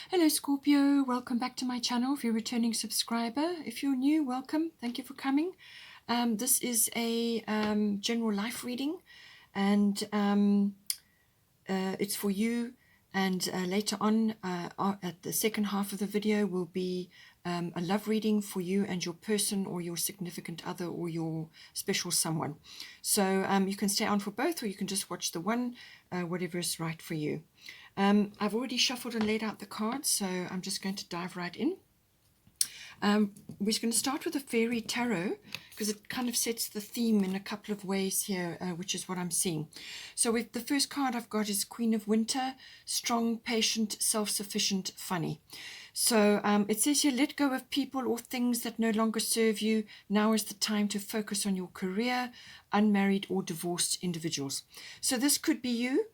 Hello Scorpio, welcome back to my channel. If you're a returning subscriber, if you're new, welcome. Thank you for coming. This is a general life reading, and it's for you. And later on, at the second half of the video, will be a love reading for you and your person, or your significant other, or your special someone. So you can stay on for both, or you can just watch the one, whatever is right for you. I've already shuffled and laid out the cards, so I'm just going to dive right in. We're going to start with the Fairy Tarot, because it kind of sets the theme in a couple of ways here, which is what I'm seeing. So the first card I've got is Queen of Winter, strong, patient, self-sufficient, funny. So it says here, let go of people or things that no longer serve you. Now is the time to focus on your career, unmarried or divorced individuals. So this could be you.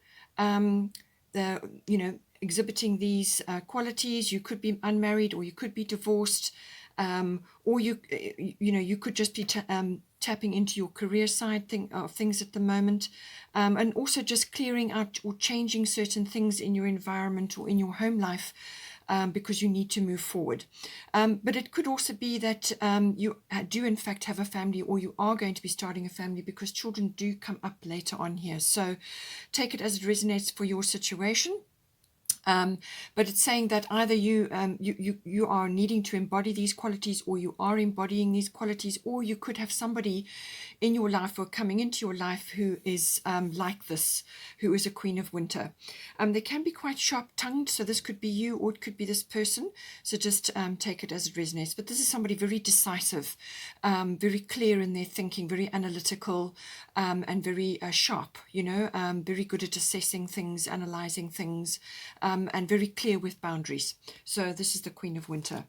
Exhibiting these qualities. You could be unmarried, or you could be divorced, or you could just be tapping into your career side of things at the moment, and also just clearing out or changing certain things in your environment or in your home life, because you need to move forward. But it could also be that you do in fact have a family, or you are going to be starting a family, because children do come up later on here. So take it as it resonates for your situation. But it's saying that either you are needing to embody these qualities, or you are embodying these qualities, or you could have somebody in your life or coming into your life who is like this, who is a Queen of Winter. They can be quite sharp-tongued, so this could be you, or it could be this person. So just take it as it resonates. But this is somebody very decisive, very clear in their thinking, very analytical, and very sharp, very good at assessing things, analyzing things, and very clear with boundaries. So this is the Queen of Winter.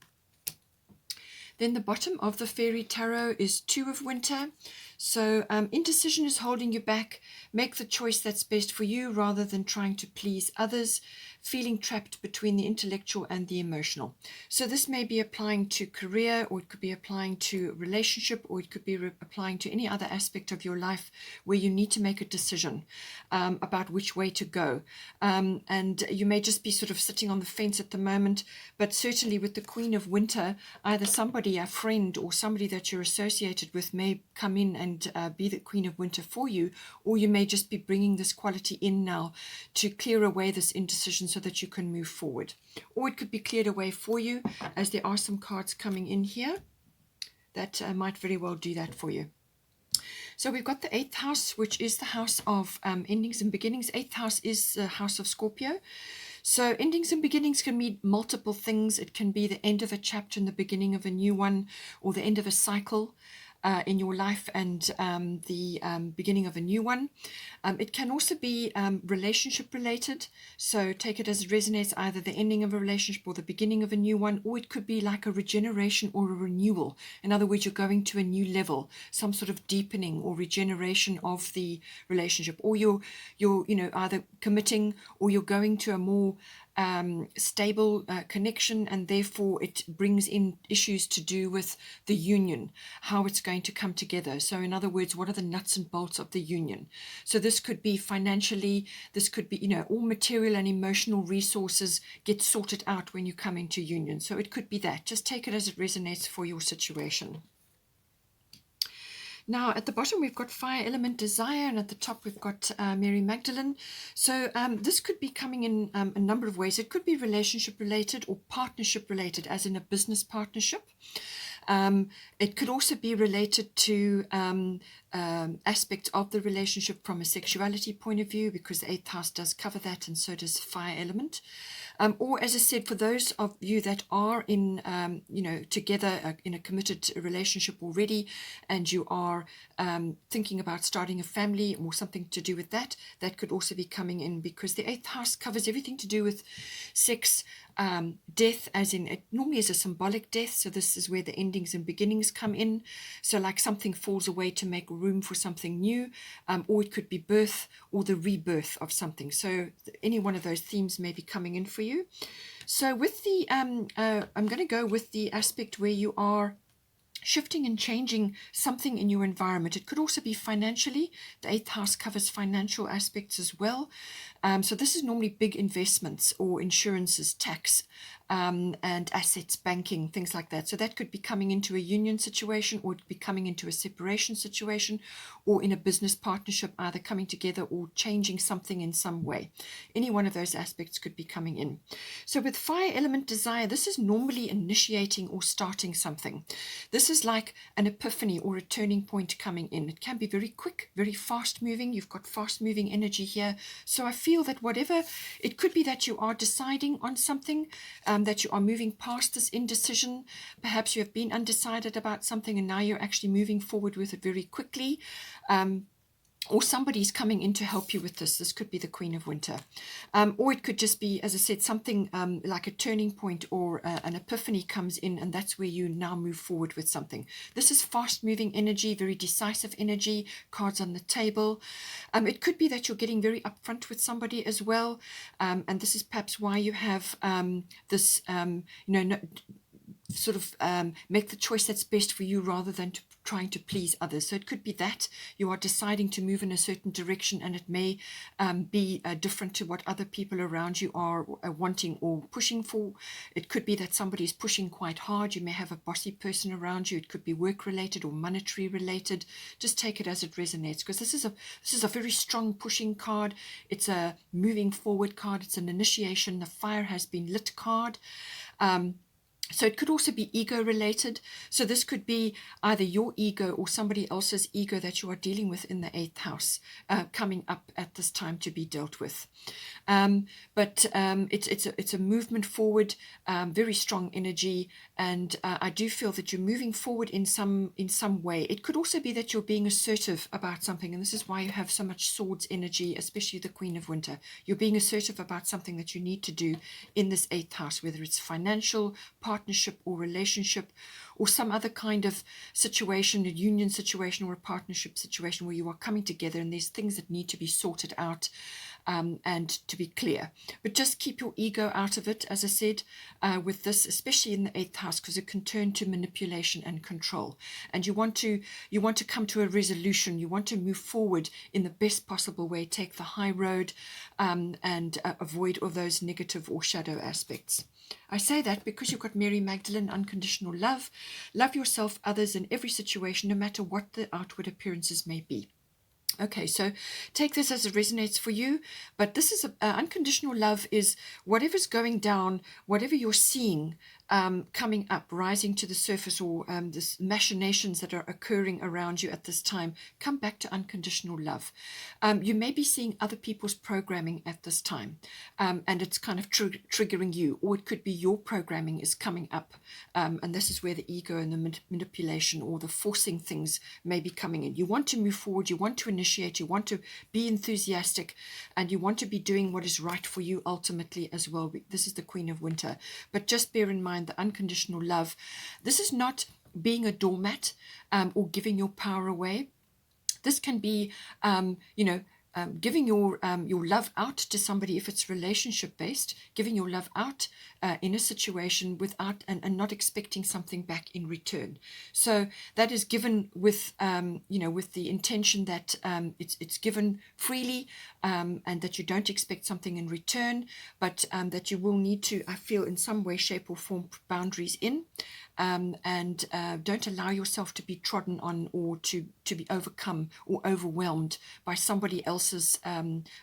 Then the bottom of the Fairy Tarot is Two of Winter. So indecision is holding you back. Make the choice that's best for you rather than trying to please others. Feeling trapped between the intellectual and the emotional. So this may be applying to career, or it could be applying to relationship, or it could be applying to any other aspect of your life where you need to make a decision about which way to go. And you may just be sort of sitting on the fence at the moment, but certainly with the Queen of Winter, either somebody, a friend, or somebody that you're associated with may come in and be the Queen of Winter for you, or you may just be bringing this quality in now to clear away this indecision so that you can move forward. Or it could be cleared away for you, as there are some cards coming in here that might very well do that for you. So we've got the 8th house, which is the house of endings and beginnings. 8th house is the house of Scorpio. So endings and beginnings can mean multiple things. It can be the end of a chapter and the beginning of a new one, or the end of a cycle in your life and the beginning of a new one. It can also be relationship related, so take it as it resonates, either the ending of a relationship or the beginning of a new one, or it could be like a regeneration or a renewal. In other words, you're going to a new level, some sort of deepening or regeneration of the relationship, or you're either committing, or you're going to a more stable connection, and therefore it brings in issues to do with the union, how it's going to come together. So in other words, what are the nuts and bolts of the union? So this could be financially, this could be, all material and emotional resources get sorted out when you come into union. So it could be that. Just take it as it resonates for your situation. Now, at the bottom, we've got Fire Element Desire, and at the top, we've got Mary Magdalene. So this could be coming in a number of ways. It could be relationship related or partnership related, as in a business partnership. It could also be related to aspects of the relationship from a sexuality point of view, because the 8th house does cover that, and so does Fire Element. Or, as I said, for those of you that are in, together in a committed relationship already, and you are thinking about starting a family or something to do with that, that could also be coming in, because the 8th house covers everything to do with sex, death, as in, it normally is a symbolic death. So this is where the endings and beginnings come in. So like something falls away to make room for something new, or it could be birth or the rebirth of something. So any one of those themes may be coming in for you. So with the I'm going to go with the aspect where you are shifting and changing something in your environment. It could also be financially. The 8th house covers financial aspects as well. So this is normally big investments or insurances, tax, and assets, banking, things like that. So that could be coming into a union situation, or it could be coming into a separation situation, or in a business partnership, either coming together or changing something in some way. Any one of those aspects could be coming in. So with fire element desire, this is normally initiating or starting something. This is like an epiphany or a turning point coming in. It can be very quick, very fast moving. You've got fast moving energy here. So I feel that whatever, it could be that you are deciding on something, that you are moving past this indecision. Perhaps you have been undecided about something and now you're actually moving forward with it very quickly. Or somebody's coming in to help you with this. This could be the Queen of Winter. Or it could just be, as I said, something like a turning point or an epiphany comes in, and that's where you now move forward with something. This is fast-moving energy, very decisive energy, cards on the table. It could be that you're getting very upfront with somebody as well, and this is perhaps why you have this, sort of make the choice that's best for you rather than trying to please others. So it could be that you are deciding to move in a certain direction, and it may be different to what other people around you are wanting or pushing for. It could be that somebody is pushing quite hard. You may have a bossy person around you. It could be work related or monetary related. Just take it as it resonates, because this is a very strong pushing card. It's a moving forward card. It's an initiation. The fire has been lit card. So it could also be ego related. So this could be either your ego or somebody else's ego that you are dealing with in the 8th house coming up at this time to be dealt with. But it's a movement forward, very strong energy, and I do feel that you're moving forward in some way. It could also be that you're being assertive about something, and this is why you have so much swords energy, especially the Queen of Winter. You're being assertive about something that you need to do in this 8th house, whether it's financial, partnership or relationship, or some other kind of situation, a union situation or a partnership situation where you are coming together and there's things that need to be sorted out and to be clear. But just keep your ego out of it, as I said, with this, especially in the 8th house, because it can turn to manipulation and control. And you want to come to a resolution. You want to move forward in the best possible way, take the high road, and avoid all those negative or shadow aspects. I say that because you've got Mary Magdalene, unconditional love. Love yourself, others, in every situation, no matter what the outward appearances may be. Okay, so take this as it resonates for you, but this is unconditional love is whatever's going down, whatever you're seeing coming up, rising to the surface, or this machinations that are occurring around you at this time, come back to unconditional love. You may be seeing other people's programming at this time, and it's kind of triggering you, or it could be your programming is coming up, and this is where the ego and the manipulation or the forcing things may be coming in. You want to move forward, you want to initiate, you want to be enthusiastic, and you want to be doing what is right for you ultimately as well. This is the Queen of Winter, but just bear in mind the unconditional love. This is not being a doormat or giving your power away. This can be, giving your love out to somebody if it's relationship based, giving your love out in a situation without and not expecting something back in return. So that is given with with the intention that it's given freely, and that you don't expect something in return, but that you will need to, I feel, in some way, shape or form, put boundaries in. And don't allow yourself to be trodden on or to be overcome or overwhelmed by somebody else's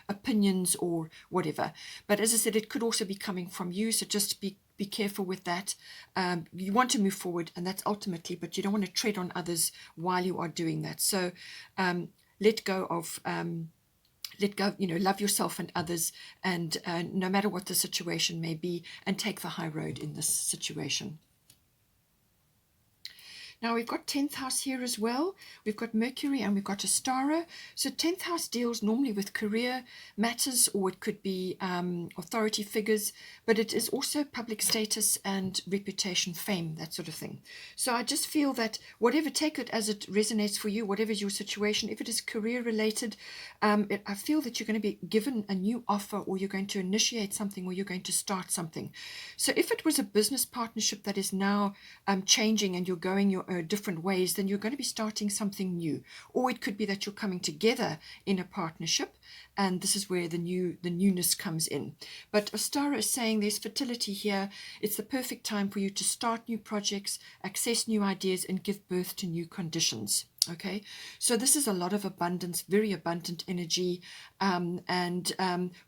opinions or whatever. But as I said, it could also be coming from you, so just be careful with that. You want to move forward, and that's ultimately, but you don't want to tread on others while you are doing that. So let go, love yourself and others, and no matter what the situation may be, and take the high road in this situation. Now we've got 10th house here as well. We've got Mercury and we've got Astara. So 10th house deals normally with career matters, or it could be authority figures, but it is also public status and reputation, fame, that sort of thing. So I just feel that whatever, take it as it resonates for you, whatever is your situation. If it is career related, I feel that you're going to be given a new offer, or you're going to initiate something, or you're going to start something. So if it was a business partnership that is now changing and you're going your different ways, then you're going to be starting something new. Or it could be that you're coming together in a partnership, and this is where the newness comes in. But Ostara is saying there's fertility here. It's the perfect time for you to start new projects, access new ideas, and give birth to new conditions. Okay, so this is a lot of abundance, very abundant energy, and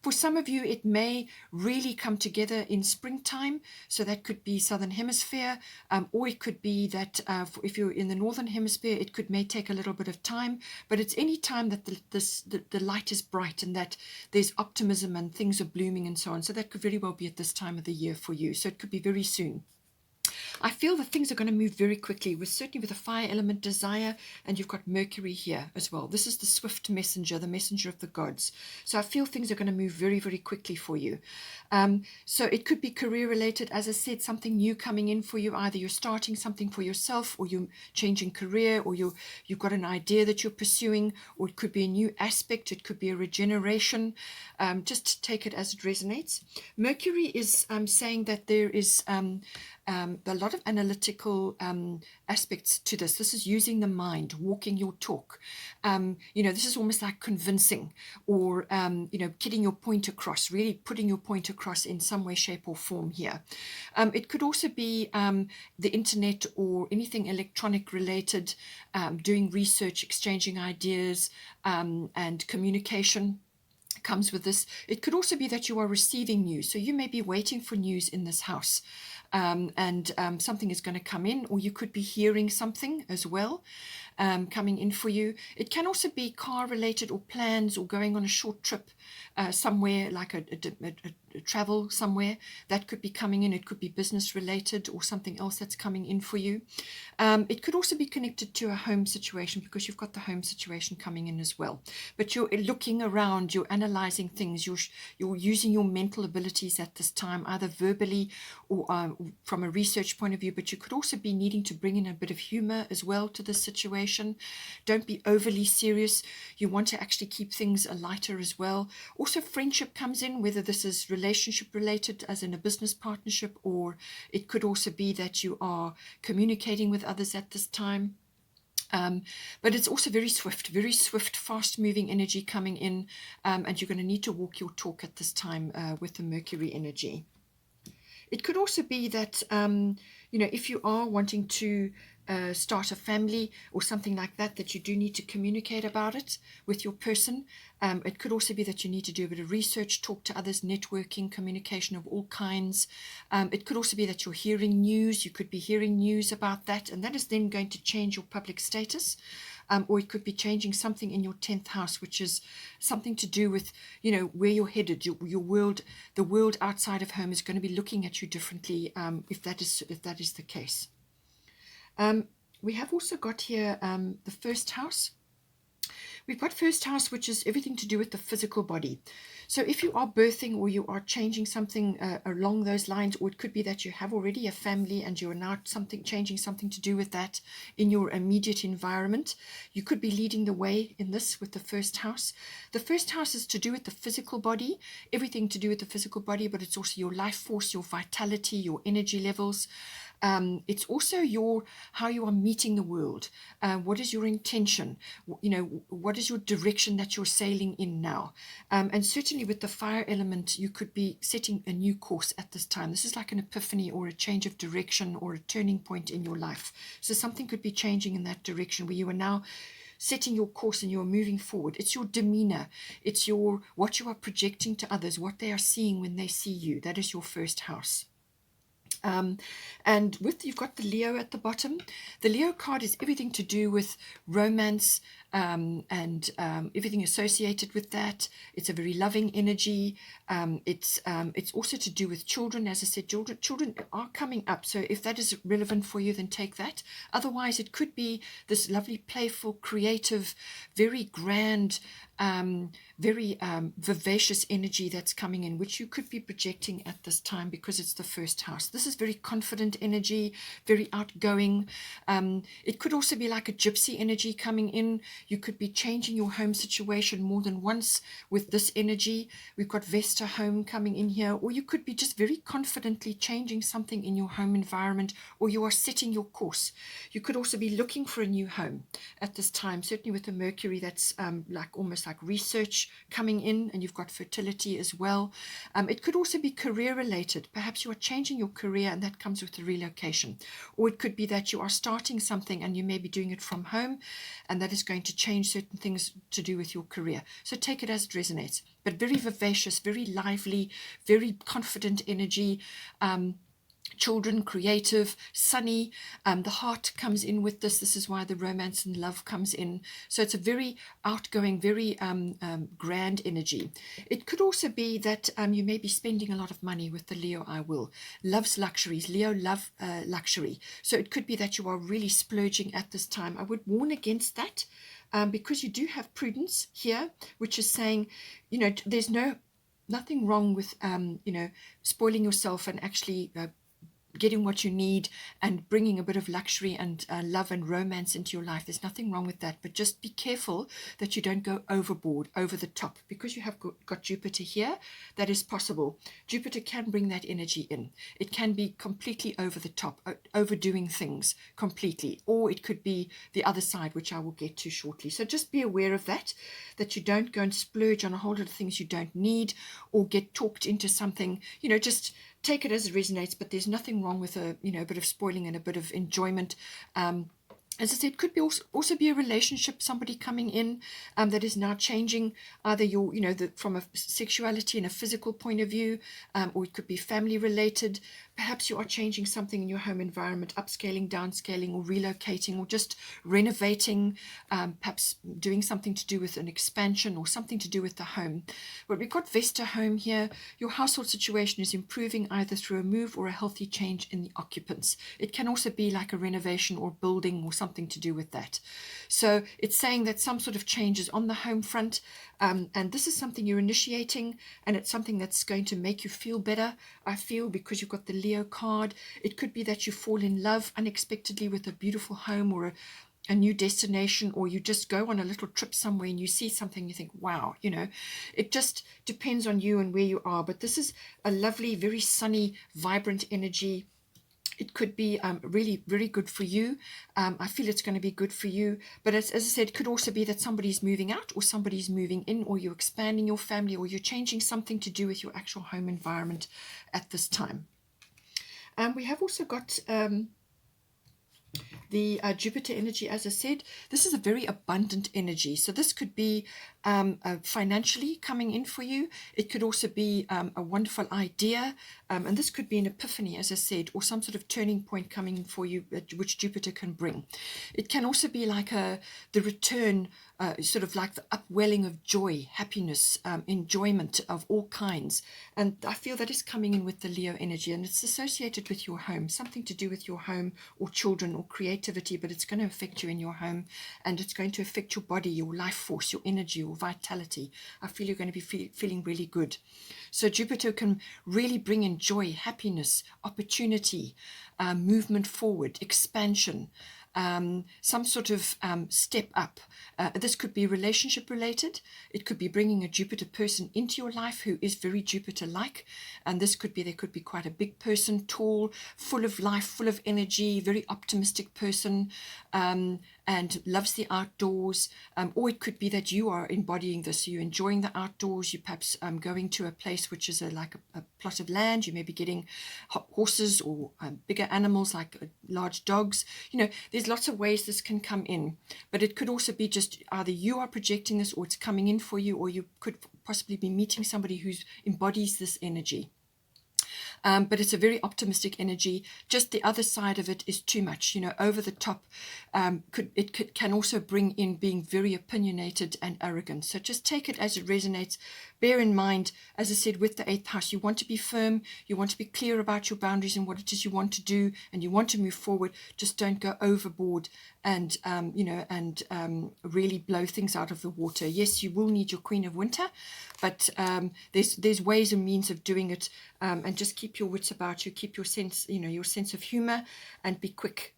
for some of you it may really come together in springtime, so that could be southern hemisphere, or it could be that if you're in the northern hemisphere, it may take a little bit of time, but it's any time that the light is bright and that there's optimism and things are blooming and so on. So that could very well be at this time of the year for you, so it could be very soon. I feel that things are going to move very quickly, certainly with the fire element desire, and you've got Mercury here as well. This is the swift messenger, the messenger of the gods. So I feel things are going to move very, very quickly for you. So it could be career related, as I said, something new coming in for you. Either you're starting something for yourself, or you're changing career, or you've got an idea that you're pursuing, or it could be a new aspect, it could be a regeneration. Just take it as it resonates. Mercury is saying that there is a lot of analytical aspects to this. This is using the mind, walking your talk. This is almost like convincing, or getting your point across, really putting your point across in some way, shape, or form here. It could also be the internet or anything electronic related, doing research, exchanging ideas, and communication comes with this. It could also be that you are receiving news. So you may be waiting for news in this house, and something is going to come in, or you could be hearing something as well coming in for you. It can also be car related, or plans, or going on a short trip somewhere, like a travel somewhere that could be coming in. It could be business related or something else that's coming in for you. It could also be connected to a home situation, because you've got the home situation coming in as well. But you're looking around, you're analyzing things, you're using your mental abilities at this time, either verbally or from a research point of view. But you could also be needing to bring in a bit of humor as well to this situation. Don't be overly serious. You want to actually keep things lighter as well. Also, friendship comes in, whether this is relationship related, as in a business partnership, or it could also be that you are communicating with others at this time. But it's also very swift, fast moving energy coming in, and you're going to need to walk your talk at this time with the Mercury energy. It could also be that, if you are wanting to start a family or something like that, that you do need to communicate about it with your person. It could also be that you need to do a bit of research, talk to others, networking, communication of all kinds. It could also be that you're hearing news. You could be hearing news about that, and that is then going to change your public status. Or it could be changing something in your 10th house, which is something to do with, where you're headed, your world. The world outside of home is going to be looking at you differently, if that is the case. We have also got here the first house. We've got first house, which is everything to do with the physical body. So if you are birthing, or you are changing something along those lines, or it could be that you have already a family and you're now changing something to do with that in your immediate environment, you could be leading the way in this with the first house. The first house is to do with the physical body, everything to do with the physical body, but it's also your life force, your vitality, your energy levels. It's also how you are meeting the world. What is your intention? What is your direction that you're sailing in now? And certainly with the fire element, you could be setting a new course at this time. This is like an epiphany, or a change of direction, or a turning point in your life. So something could be changing in that direction, where you are now setting your course and you're moving forward. It's your demeanor. It's what you are projecting to others, what they are seeing when they see you. That is your first house. And you've got the Leo at the bottom. The Leo card is everything to do with romance, and everything associated with that. It's a very loving energy. It's also to do with children. As I said, children are coming up. So if that is relevant for you, then take that. Otherwise, it could be this lovely, playful, creative, very grand, very vivacious energy that's coming in, which you could be projecting at this time, because it's the first house. This is very confident energy, very outgoing. It could also be like a gypsy energy coming in. You could be changing your home situation more than once with this energy. We've got Vesta home coming in here, or you could be just very confidently changing something in your home environment, or you are setting your course. You could also be looking for a new home at this time, certainly with the Mercury, that's like almost like research coming in, and you've got fertility as well. It could also be career related. Perhaps you are changing your career and that comes with the relocation. Or it could be that you are starting something and you may be doing it from home, and that is going to change certain things to do with your career. So take it as it resonates. But very vivacious, very lively, very confident energy. Children, creative, sunny. The heart comes in with this. This is why the romance and love comes in. So it's a very outgoing, very grand energy. It could also be that you may be spending a lot of money with the Leo I will. Loves luxuries. Leo love luxury. So it could be that you are really splurging at this time. I would warn against that because you do have prudence here, which is saying, there's nothing wrong with, spoiling yourself and actually getting what you need and bringing a bit of luxury and love and romance into your life. There's nothing wrong with that, but just be careful that you don't go overboard, over the top, because you have got Jupiter here. That is possible. Jupiter can bring that energy in. It can be completely over the top, overdoing things completely, or it could be the other side, which I will get to shortly. So just be aware of that you don't go and splurge on a whole lot of things you don't need, or get talked into something. Just take it as it resonates, but there's nothing wrong with a bit of spoiling and a bit of enjoyment. As I said, could be also be a relationship, somebody coming in that is now changing either your, from a sexuality and a physical point of view, or it could be family related. Perhaps you are changing something in your home environment, upscaling, downscaling, or relocating, or just renovating, perhaps doing something to do with an expansion or something to do with the home. But we've got Vesta home here. Your household situation is improving either through a move or a healthy change in the occupants. It can also be like a renovation or building or something to do with that. So it's saying that some sort of change is on the home front, and this is something you're initiating, and it's something that's going to make you feel better, I feel, because you've got the Leo card. It could be that you fall in love unexpectedly with a beautiful home or a new destination, or you just go on a little trip somewhere and you see something, you think, wow, it just depends on you and where you are. But this is a lovely, very sunny, vibrant energy. It could be really, really good for you. I feel it's going to be good for you. But as I said, it could also be that somebody's moving out or somebody's moving in, or you're expanding your family, or you're changing something to do with your actual home environment at this time. We have also got the Jupiter energy. As I said, this is a very abundant energy. So this could be financially coming in for you. It could also be a wonderful idea, and this could be an epiphany, as I said, or some sort of turning point coming in for you, which Jupiter can bring. It can also be like the return, sort of like the upwelling of joy, happiness, enjoyment of all kinds. And I feel that is coming in with the Leo energy, and it's associated with your home, something to do with your home or children or creativity, but it's going to affect you in your home, and it's going to affect your body, your life force, your energy, your vitality. I feel you're going to be feeling really good. So Jupiter can really bring in joy, happiness, opportunity, movement forward, expansion, some sort of step up. This could be relationship related. It could be bringing a Jupiter person into your life who is very Jupiter-like, and this could be, there could be quite a big person, tall, full of life, full of energy, very optimistic person, and loves the outdoors. Or it could be that you are embodying this. You're enjoying the outdoors. You're perhaps going to a place which is like a plot of land. You may be getting horses or bigger animals like large dogs. There's lots of ways this can come in, but it could also be just either you are projecting this, or it's coming in for you, or you could possibly be meeting somebody who embodies this energy. But it's a very optimistic energy. Just the other side of it is too much, over the top. Can also bring in being very opinionated and arrogant. So just take it as it resonates. Bear in mind, as I said, with the 8th house, you want to be firm, you want to be clear about your boundaries and what it is you want to do, and you want to move forward. Just don't go overboard and really blow things out of the water. Yes, you will need your Queen of Winter, but there's ways and means of doing it, and just keep keep your wits about you, keep your sense, your sense of humor, and be quick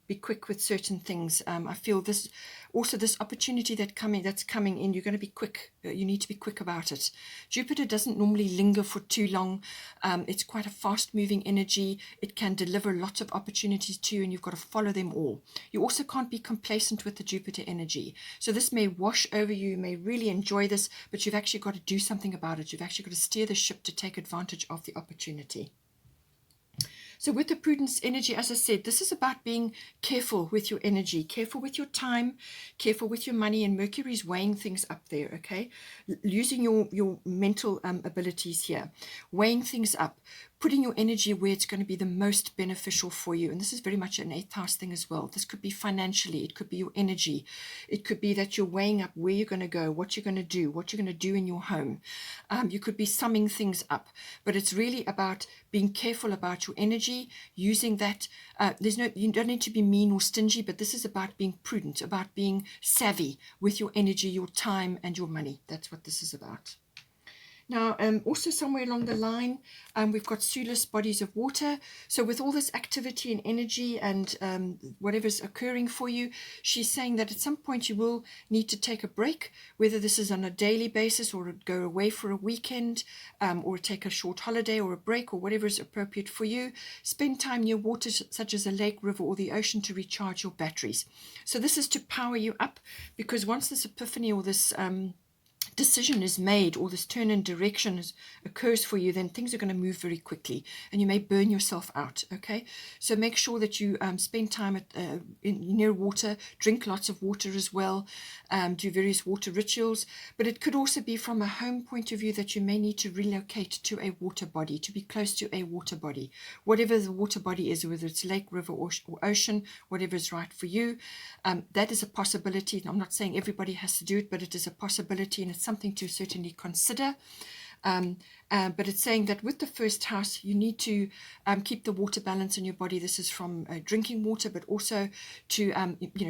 with certain things. I feel this opportunity that's coming in, you're going to be quick. You need to be quick about it. Jupiter doesn't normally linger for too long. It's quite a fast moving energy. It can deliver lots of opportunities to you, and you've got to follow them all. You also can't be complacent with the Jupiter energy. So this may wash over you. You may really enjoy this, but you've actually got to do something about it. You've actually got to steer the ship to take advantage of the opportunity. So with the prudence energy, as I said, this is about being careful with your energy, careful with your time, careful with your money, and Mercury's weighing things up there, okay? Using your mental abilities here, weighing things up, putting your energy where it's going to be the most beneficial for you. And this is very much an 8th house thing as well. This could be financially, it could be your energy. It could be that you're weighing up where you're going to go, what you're going to do, what you're going to do in your home. You could be summing things up, but it's really about being careful about your energy, using that. You don't need to be mean or stingy, but this is about being prudent, about being savvy with your energy, your time, and your money. That's what this is about. Now, also somewhere along the line, we've got Sulis bodies of water. So with all this activity and energy and whatever's occurring for you, she's saying that at some point you will need to take a break, whether this is on a daily basis or go away for a weekend, or take a short holiday or a break or whatever is appropriate for you. Spend time near water such as a lake, river, or the ocean to recharge your batteries. So this is to power you up, because once this epiphany or this decision is made, or this turn in direction occurs for you, then things are going to move very quickly and you may burn yourself out. Okay, so make sure that you spend time near water, drink lots of water as well, do various water rituals. But it could also be from a home point of view that you may need to relocate to a water body, to be close to a water body, whatever the water body is, whether it's lake, river, or ocean, whatever is right for you. That is a possibility. I'm not saying everybody has to do it, but it is a possibility, and it's something to certainly consider. But it's saying that with the first house, you need to keep the water balance in your body. This is from drinking water, but also to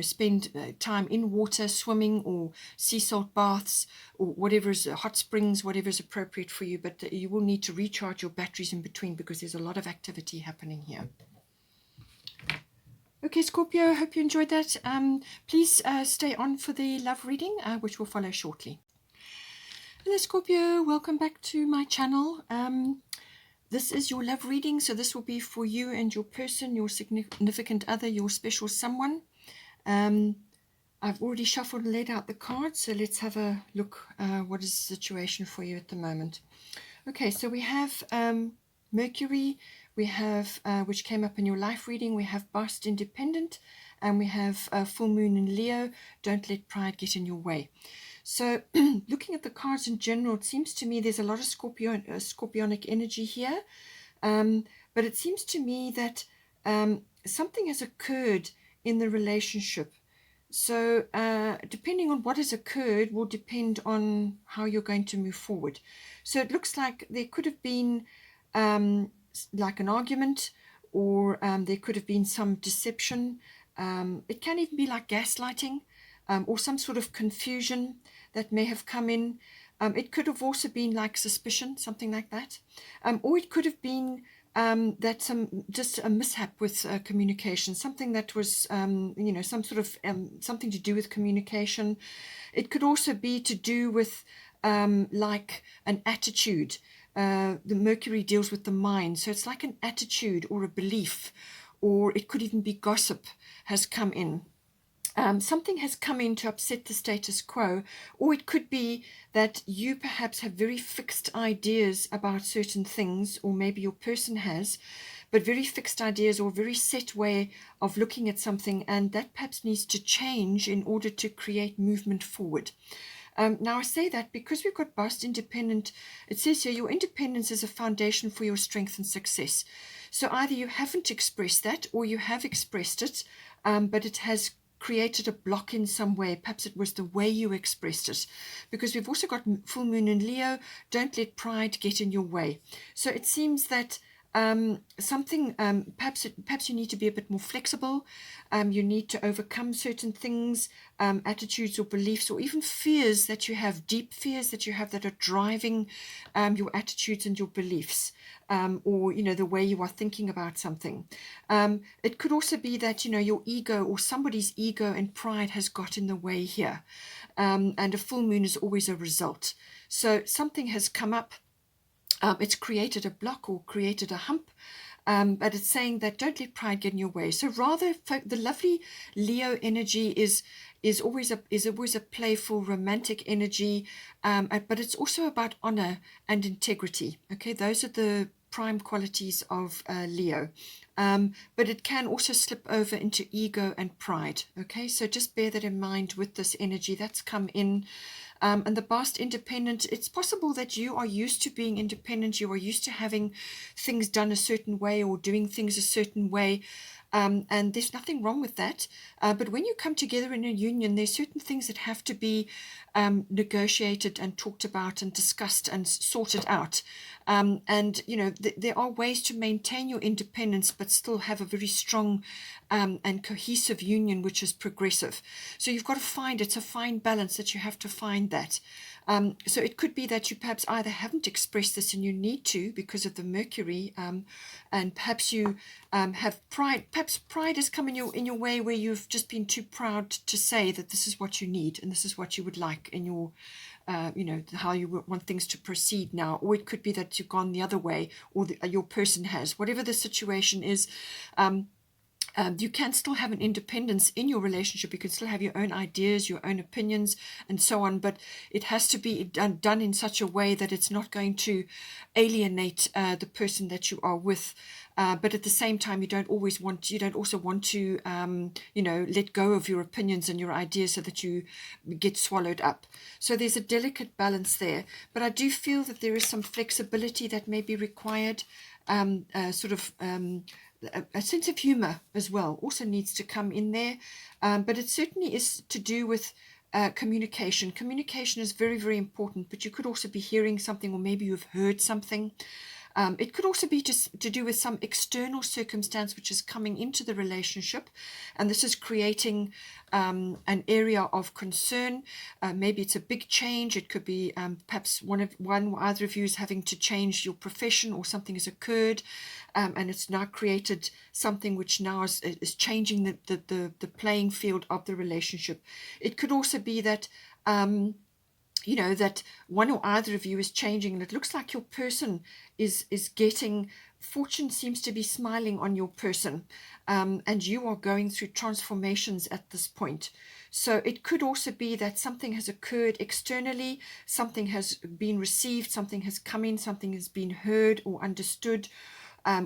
spend time in water, swimming or sea salt baths, or whatever is hot springs, whatever is appropriate for you. But you will need to recharge your batteries in between, because there's a lot of activity happening here. Okay, Scorpio, I hope you enjoyed that. Please stay on for the love reading, which will follow shortly. Hello Scorpio, welcome back to my channel. This is your love reading, so this will be for you and your person, your significant other, your special someone. I've already shuffled and laid out the cards, so let's have a look. What is the situation for you at the moment? Okay, so we have Mercury, we have, which came up in your life reading, we have Bast Independent, and we have Full Moon in Leo, Don't Let Pride Get in Your Way. So looking at the cards in general, it seems to me there's a lot of scorpionic energy here. But it seems to me that something has occurred in the relationship. So depending on what has occurred will depend on how you're going to move forward. So it looks like there could have been like an argument, or there could have been some deception. It can even be like gaslighting, or some sort of confusion that may have come in. It could have also been like suspicion, something like that. Or it could have been that just a mishap with communication, something that was, some sort of something to do with communication. It could also be to do with like an attitude. The Mercury deals with the mind, so it's like an attitude or a belief, or it could even be gossip has come in. Something has come in to upset the status quo, or it could be that you perhaps have very fixed ideas about certain things, or maybe your person has, but very fixed ideas or very set way of looking at something, and that perhaps needs to change in order to create movement forward. Now I say that because we've got Bast Independent, it says here your independence is a foundation for your strength and success. So either you haven't expressed that, or you have expressed it, but it has created a block in some way. Perhaps it was the way you expressed it, because we've also got Full Moon in Leo, Don't Let Pride Get in Your Way. So it seems that something, perhaps you need to be a bit more flexible. You need to overcome certain things, attitudes or beliefs, or even fears that you have, deep fears that you have that are driving your attitudes and your beliefs, or the way you are thinking about something. It could also be that your ego, or somebody's ego and pride, has got in the way here, and a full moon is always a result. So something has come up. It's created a block or created a hump, but it's saying that don't let pride get in your way. So rather, the lovely Leo energy is always a playful, romantic energy, but it's also about honor and integrity. Okay, those are the prime qualities of Leo. But it can also slip over into ego and pride. Okay, so just bear that in mind with this energy that's come in. And the past independent, it's possible that you are used to being independent, you are used to having things done a certain way or doing things a certain way. And there's nothing wrong with that. But when you come together in a union, there's certain things that have to be negotiated and talked about and discussed and sorted out. And there are ways to maintain your independence but still have a very strong and cohesive union which is progressive. So you've got to find, it's a fine balance that you have to find that. So it could be that you perhaps either haven't expressed this and you need to because of the Mercury, and perhaps you have pride. Perhaps pride has come in your way where you've just been too proud to say that this is what you need and this is what you would like in your how you want things to proceed now. Or it could be that you've gone the other way, or your person has. Whatever the situation is, you can still have an independence in your relationship. You can still have your own ideas, your own opinions, and so on. But it has to be done in such a way that it's not going to alienate the person that you are with. But at the same time, you don't also want to, let go of your opinions and your ideas so that you get swallowed up. So there's a delicate balance there. But I do feel that there is some flexibility that may be required, a sense of humor as well also needs to come in there. But it certainly is to do with communication. Communication is very, very important, but you could also be hearing something, or maybe you've heard something. It could also be just to do with some external circumstance which is coming into the relationship, and this is creating an area of concern. Maybe it's a big change. It could be perhaps either of you is having to change your profession, or something has occurred, and it's now created something which now is changing the playing field of the relationship. It could also be that that one or either of you is changing, and it looks like your person is getting, fortune seems to be smiling on your person, and you are going through transformations at this point. So it could also be that something has occurred externally, something has been received, something has come in, something has been heard or understood,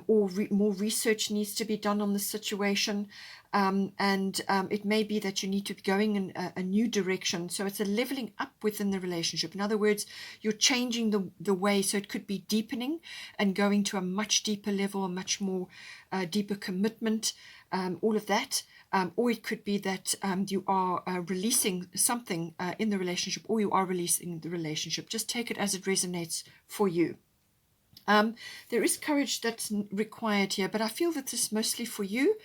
or more research needs to be done on the situation. And it may be that you need to be going in a new direction. So it's a leveling up within the relationship. In other words, you're changing the way. So it could be deepening and going to a much deeper level, a much more deeper commitment, all of that. Or it could be that you are releasing something in the relationship, or you are releasing the relationship. Just take it as it resonates for you. There is courage that's required here, but I feel that this is mostly for you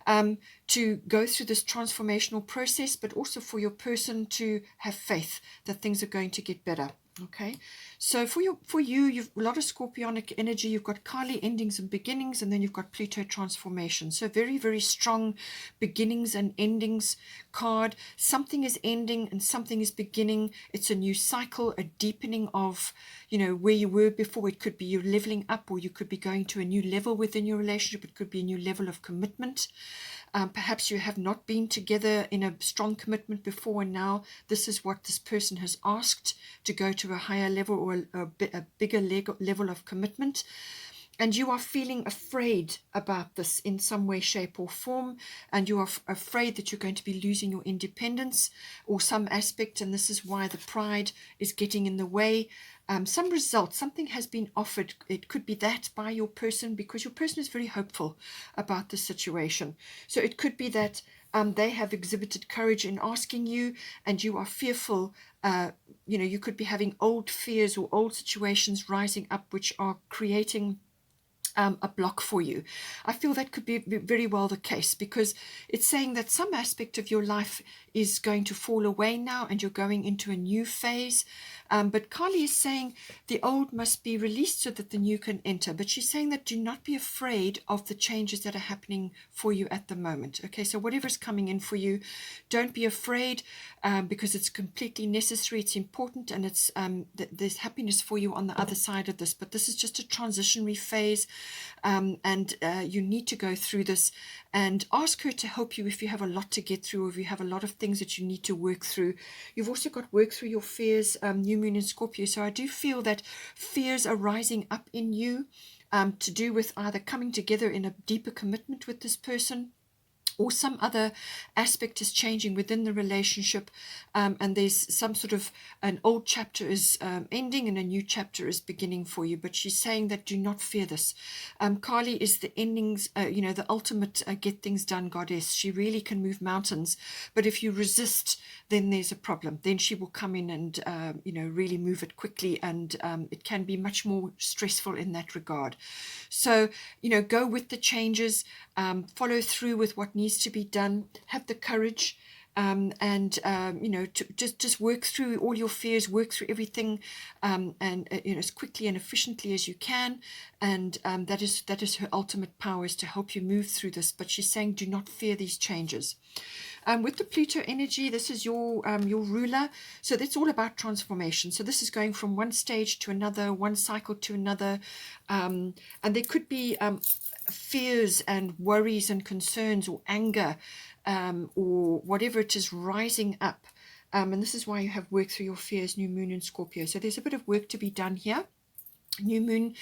to go through this transformational process, but also for your person to have faith that things are going to get better. Okay, so for you, you've a lot of Scorpionic energy. You've got Kali endings and beginnings, and then you've got Pluto transformation. So very, very strong beginnings and endings card. Something is ending and something is beginning. It's a new cycle, a deepening of, where you were before. It could be you're leveling up, or you could be going to a new level within your relationship. It could be a new level of commitment. Perhaps you have not been together in a strong commitment before, and now this is what this person has asked, to go to a higher level, or a bigger level of commitment. And you are feeling afraid about this in some way, shape or form, and you are afraid that you're going to be losing your independence or some aspect, and this is why the pride is getting in the way. Some result, something has been offered. It could be that by your person, because your person is very hopeful about the situation. So it could be that they have exhibited courage in asking you, and you are fearful. You could be having old fears or old situations rising up, which are creating a block for you. I feel that could be very well the case, because it's saying that some aspect of your life is going to fall away now and you're going into a new phase. But Kali is saying the old must be released so that the new can enter. But she's saying that do not be afraid of the changes that are happening for you at the moment. Okay, so whatever's coming in for you, don't be afraid, because it's completely necessary, it's important, and it's there's happiness for you on the other side of this. But this is just a transitionary phase. And you need to go through this, and ask her to help you if you have a lot to get through, or if you have a lot of things that you need to work through. You've also got work through your fears, new moon in Scorpio. So I do feel that fears are rising up in you, to do with either coming together in a deeper commitment with this person, or some other aspect is changing within the relationship, and there's some sort of an old chapter is ending and a new chapter is beginning for you. But she's saying that do not fear this. Kali is the endings, the ultimate get things done goddess. She really can move mountains, but if you resist, then there's a problem. Then she will come in and really move it quickly, and it can be much more stressful in that regard. So go with the changes, follow through with what needs to be done, have the courage, to just work through all your fears, work through everything, as quickly and efficiently as you can, and that is her ultimate power, is to help you move through this. But she's saying do not fear these changes. With the Pluto energy, this is your ruler, so that's all about transformation. So this is going from one stage to another, one cycle to another, and there could be fears and worries and concerns, or anger, or whatever it is rising up, and this is why you have work through your fears, new moon in Scorpio. So there's a bit of work to be done here. New moon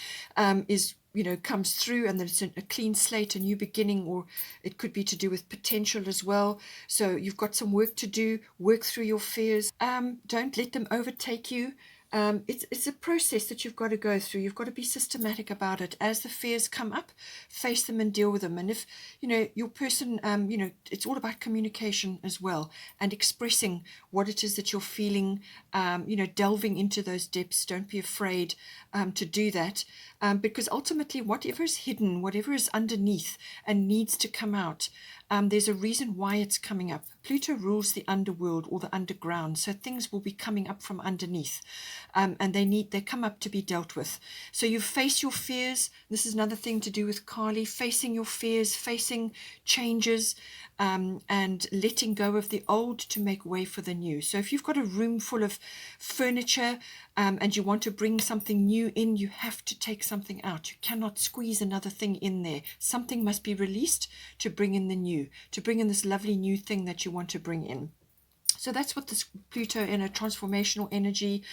is comes through, and then it's a clean slate, a new beginning, or it could be to do with potential as well. So you've got some work to do, work through your fears. Don't let them overtake you. It's a process that you've got to go through. You've got to be systematic about it. As the fears come up, face them and deal with them. And if your person, it's all about communication as well, and expressing what it is that you're feeling, delving into those depths. Don't be afraid to do that, because ultimately whatever is hidden, whatever is underneath and needs to come out, there's a reason why it's coming up. Pluto rules the underworld, or the underground, so things will be coming up from underneath, and they come up to be dealt with. So you face your fears. This is another thing to do with Kali, facing your fears, facing changes, and letting go of the old to make way for the new. So if you've got a room full of furniture, and you want to bring something new in, you have to take something out. You cannot squeeze another thing in there. Something must be released to bring in the new, to bring in this lovely new thing that you want to bring in. So that's what this Pluto in a transformational energy.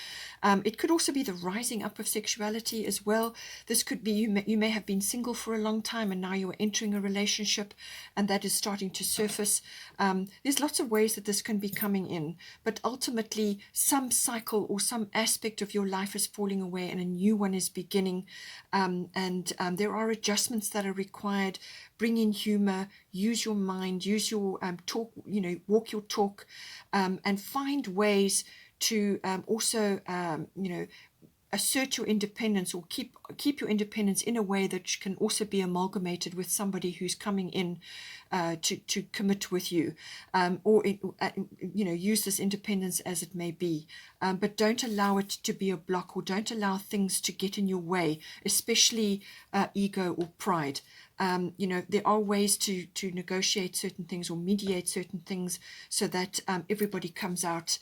It could also be the rising up of sexuality as well. This could be you may have been single for a long time, and now you're entering a relationship, and that is starting to surface. There's lots of ways that this can be coming in, but ultimately some cycle or some aspect of your life is falling away and a new one is beginning. There are adjustments that are required. Bring in humor, use your mind, use your talk, walk your talk, and find ways to also, assert your independence, or keep your independence in a way that can also be amalgamated with somebody who's coming in to commit with you, or use this independence as it may be, but don't allow it to be a block, or don't allow things to get in your way, especially ego or pride. There are ways to negotiate certain things or mediate certain things, so that everybody comes out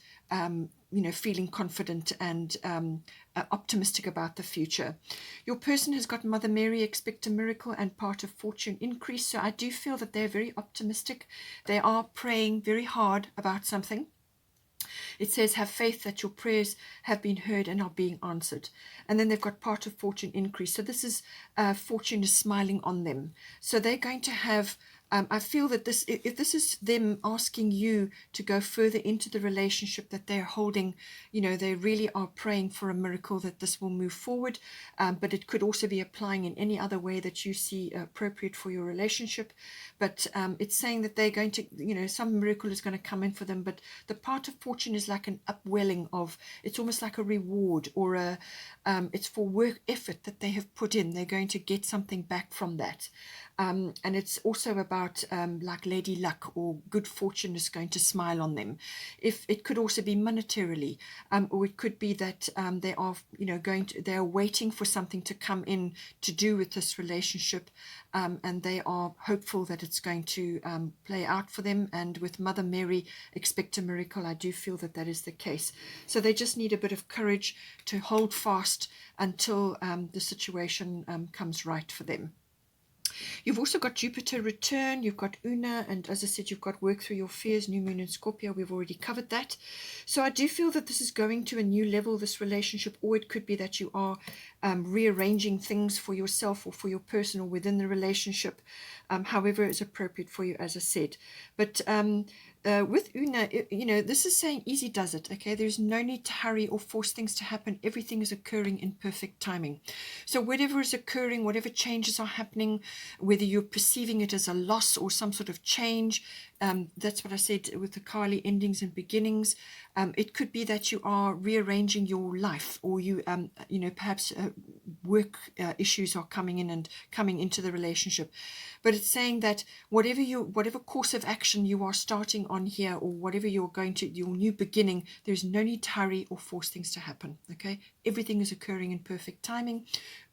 feeling confident and optimistic about the future. Your person has got Mother Mary, expect a miracle, and part of fortune increase. So I do feel that they're very optimistic. They are praying very hard about something. It says, have faith that your prayers have been heard and are being answered. And then they've got part of fortune increase. So this is fortune is smiling on them. So they're going to have I feel that if this is them asking you to go further into the relationship that they're holding, they really are praying for a miracle that this will move forward. But it could also be applying in any other way that you see appropriate for your relationship. But it's saying that they're going to, some miracle is going to come in for them. But the part of fortune is like an upwelling of, it's almost like a reward, or it's for work effort that they have put in. They're going to get something back from that. And it's also about like Lady Luck, or good fortune is going to smile on them. If it could also be monetarily, or it could be that they are, they are waiting for something to come in to do with this relationship, and they are hopeful that it's going to play out for them. And with Mother Mary, expect a miracle. I do feel that that is the case. So they just need a bit of courage to hold fast until the situation comes right for them. You've also got Jupiter return, you've got Una, and as I said, you've got work through your fears, new moon in Scorpio. We've already covered that. So I do feel that this is going to a new level, this relationship, or it could be that you are rearranging things for yourself or for your person or within the relationship, however is appropriate for you, as I said. But with Una, this is saying easy does it, okay? There's no need to hurry or force things to happen. Everything is occurring in perfect timing. So whatever is occurring, whatever changes are happening, whether you're perceiving it as a loss or some sort of change, that's what I said with the Kali endings and beginnings. It could be that you are rearranging your life, or you, perhaps work issues are coming in and coming into the relationship. But it's saying that whatever course of action you are starting on here, or whatever you're going to, your new beginning, there's no need to hurry or force things to happen, okay? Everything is occurring in perfect timing.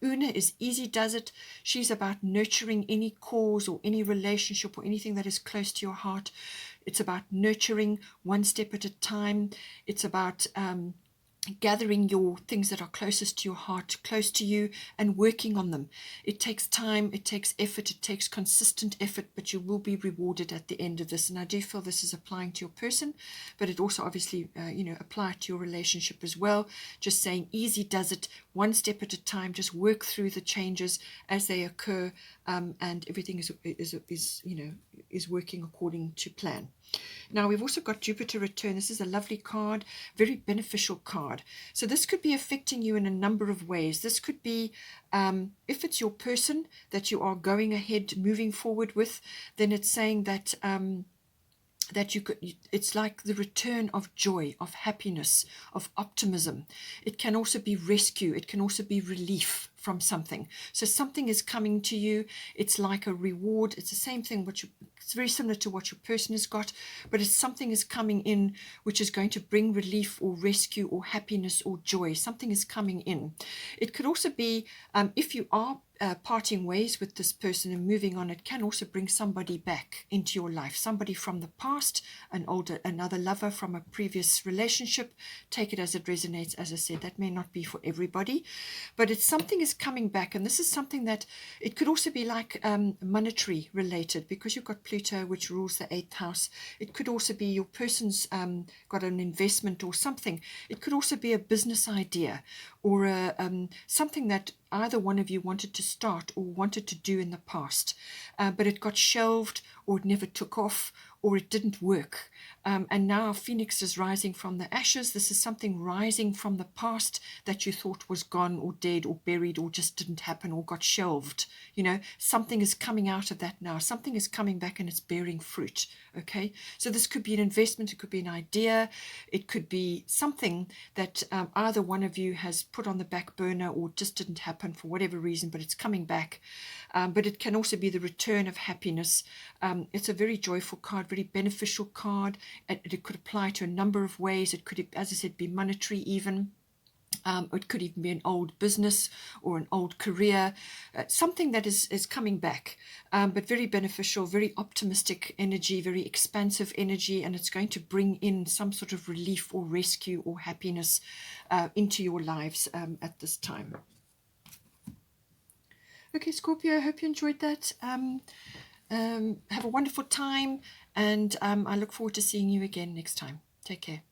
Una is easy does it. She's about nurturing any cause or any relationship or anything that is close to your heart. It's about nurturing one step at a time. It's about gathering your things that are closest to your heart, close to you, and working on them. It takes time, it takes effort, it takes consistent effort, but you will be rewarded at the end of this. And I do feel this is applying to your person, but it also obviously, apply it to your relationship as well. Just saying easy does it, one step at a time, just work through the changes as they occur, and everything is working according to plan. Now we've also got Jupiter return. This is a lovely card, very beneficial card. So this could be affecting you in a number of ways. This could be, if it's your person that you are going ahead, moving forward with, then it's saying that it's like the return of joy, of happiness, of optimism. It can also be rescue. It can also be relief from something. So something is coming to you. It's like a reward. It's the same thing. It's very similar to what your person has got, but it's something is coming in which is going to bring relief or rescue or happiness or joy. Something is coming in. It could also be, if you are parting ways with this person and moving on, it can also bring somebody back into your life, somebody from the past, another lover from a previous relationship. Take it as it resonates. As I said, that may not be for everybody, but it's something is coming back. And this is something that it could also be like monetary related, because you've got Pluto, which rules the 8th house. It could also be your person's got an investment or something. It could also be a business idea, or something that either one of you wanted to start or wanted to do in the past, but it got shelved, or it never took off, or it didn't work. And now Phoenix is rising from the ashes. This is something rising from the past that you thought was gone or dead or buried or just didn't happen or got shelved. Something is coming out of that now. Something is coming back and it's bearing fruit. Okay, so this could be an investment. It could be an idea. It could be something that either one of you has put on the back burner or just didn't happen for whatever reason, but it's coming back. But it can also be the return of happiness. It's a very joyful card, very beneficial card. It could apply to a number of ways. It could, as I said, be monetary even. It could even be an old business or an old career, something that is coming back, but very beneficial, very optimistic energy, very expansive energy, and it's going to bring in some sort of relief or rescue or happiness into your lives at this time. Okay, Scorpio, I hope you enjoyed that. Have a wonderful time, and I look forward to seeing you again next time. Take care.